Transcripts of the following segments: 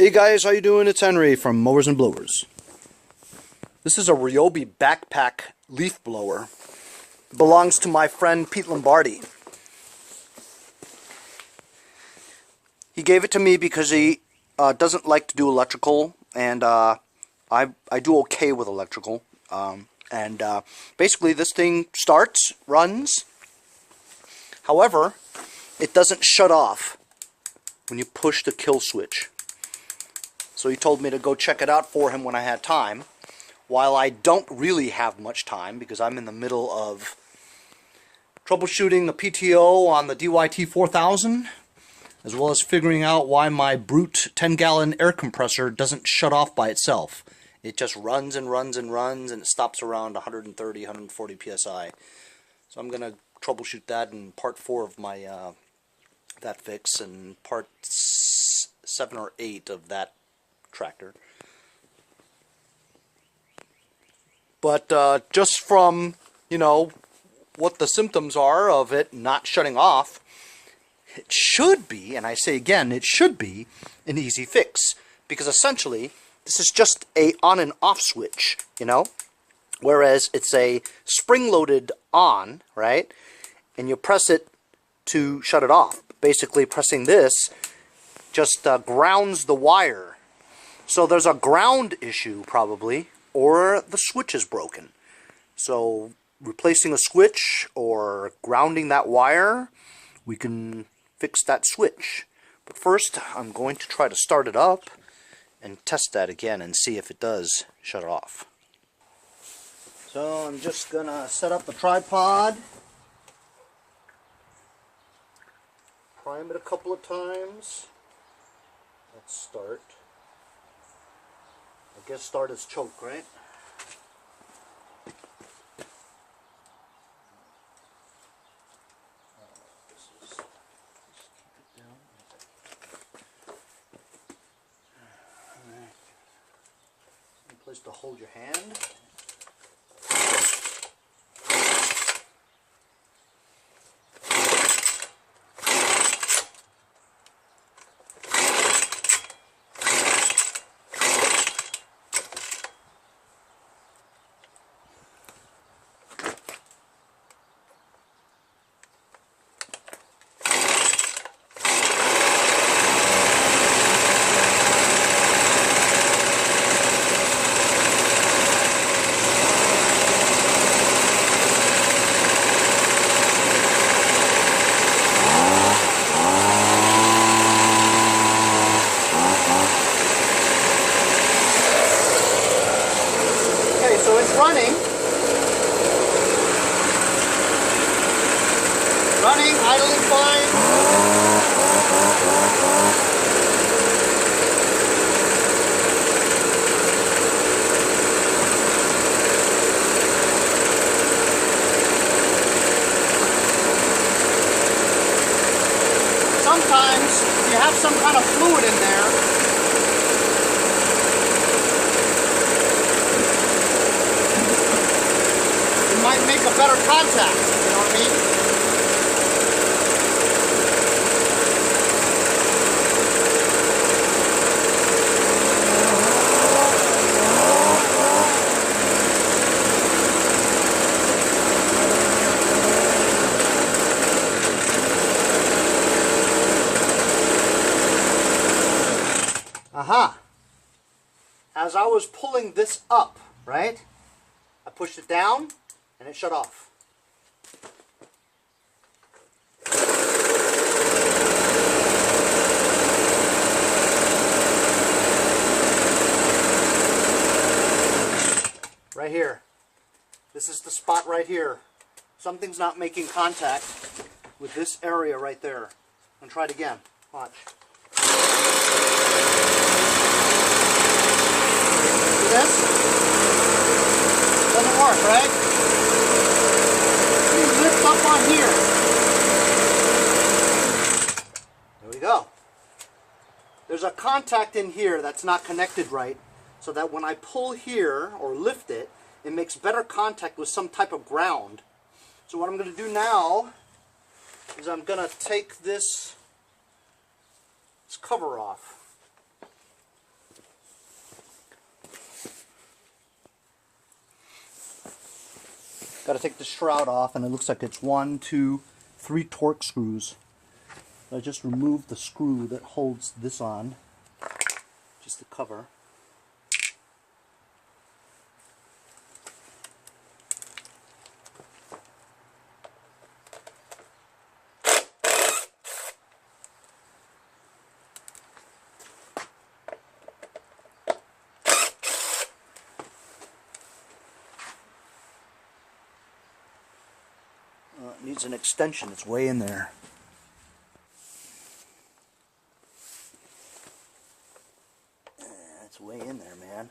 Hey guys, how you doing? It's Henry from Mowers and Blowers. This is a Ryobi backpack leaf blower. It belongs to my friend Pete Lombardi. He gave it to me because he doesn't like to do electrical, and I do okay with electrical. Basically this thing starts, runs. However, it doesn't shut off when you push the kill switch. So he told me to go check it out for him when I had time. While I don't really have much time because I'm in the middle of troubleshooting the PTO on the DYT 4000, as well as figuring out why my brute 10-gallon air compressor doesn't shut off by itself. It just runs and runs and runs, and it stops around 130, 140 psi. So I'm going to troubleshoot that in part 4 of my that fix, and part 7 or 8 of that tractor. But just from, you know, what the symptoms are of it not shutting off, it should be, and I say again, it should be an easy fix, because essentially this is just a on and off switch, you know, whereas it's a spring-loaded on, right, and you press it to shut it off. Basically pressing this just grounds the wire. So there's a ground issue probably, or the switch is broken. So replacing a switch or grounding that wire, we can fix that switch. But first I'm going to try to start it up and test that again and see if it does shut off. So I'm just gonna set up the tripod, prime it a couple of times. Let's start. I guess start as choke, right? Alright. Any place to hold your hand. So it's running, idling fine. Sometimes if you have some kind of fluid in there, might make a better contact, you know what I mean? Aha! As I was pulling this up, right? I pushed it down, and it shut off. Right here. This is the spot right here. Something's not making contact with this area right there. I'm gonna try it again. Watch. See this? Doesn't work, right? Lift up on here. There we go. There's a contact in here that's not connected right, so that when I pull here or lift it, it makes better contact with some type of ground. So what I'm going to do now is I'm going to take this cover off. Got to take the shroud off, and it looks like it's 1, 2, 3 torque screws. I just removed the screw that holds this on, just the cover. It needs an extension. It's way in there. It's way in there, man.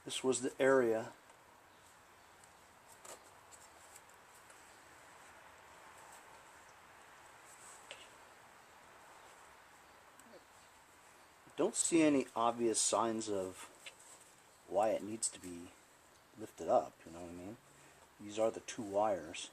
This was the area. Don't see any obvious signs of why it needs to be lifted up, you know what I mean? These are the 2 wires.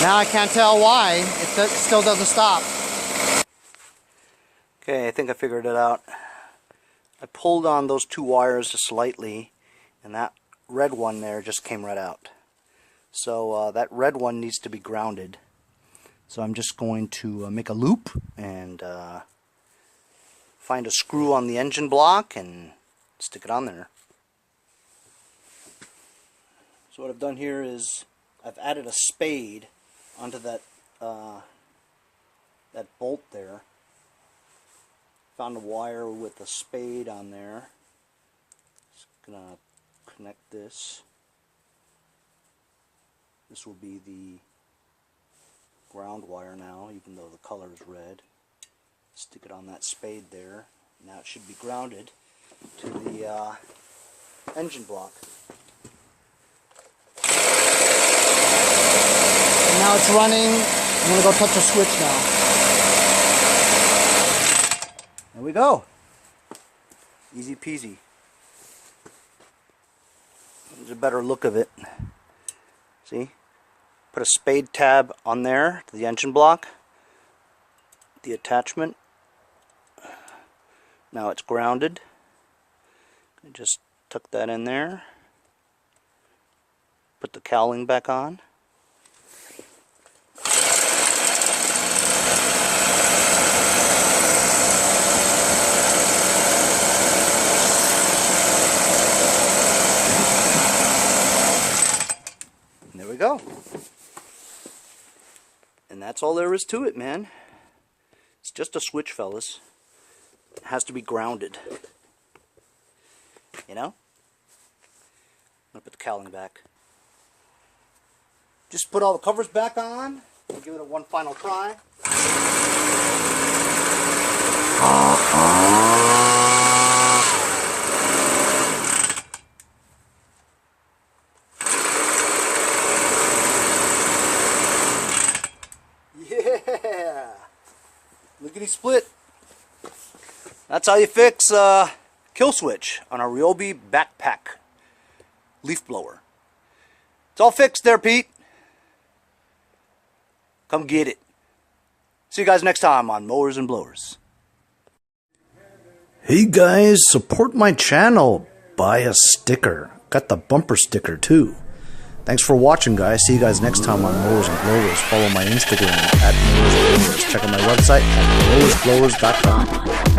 Now I can't tell why it still doesn't stop. Okay, I think I figured it out. I pulled on those 2 wires just slightly, and that red one there just came right out. So that red one needs to be grounded. So I'm just going to make a loop and find a screw on the engine block and stick it on there. So what I've done here is I've added a spade onto that that bolt there. Found a wire with a spade on there. Just gonna connect this. This will be the ground wire now, even though the color is red. Stick it on that spade there. Now it should be grounded to the engine block. And now it's running. I'm going to go touch a switch now. There we go. Easy peasy. There's a better look of it. See? Put a spade tab on there to the engine block. The attachment. Now it's grounded. Just tuck that in there. Put the cowling back on. And there we go. And that's all there is to it, man. It's just a switch, fellas. It has to be grounded. You know? I'm going to put the cowling back. Just put all the covers back on. We'll give it a one final try. Yeah! Lickety split. That's how you fix kill switch on a Ryobi backpack leaf blower. It's all fixed there, Pete. Come get it. See you guys next time on Mowers and Blowers. Hey guys, support my channel. Buy a sticker. Got the bumper sticker too. Thanks for watching, guys. See you guys next time on Mowers and Blowers. Follow my Instagram at Mowers and Blowers. Check out my website at mowersblowers.com.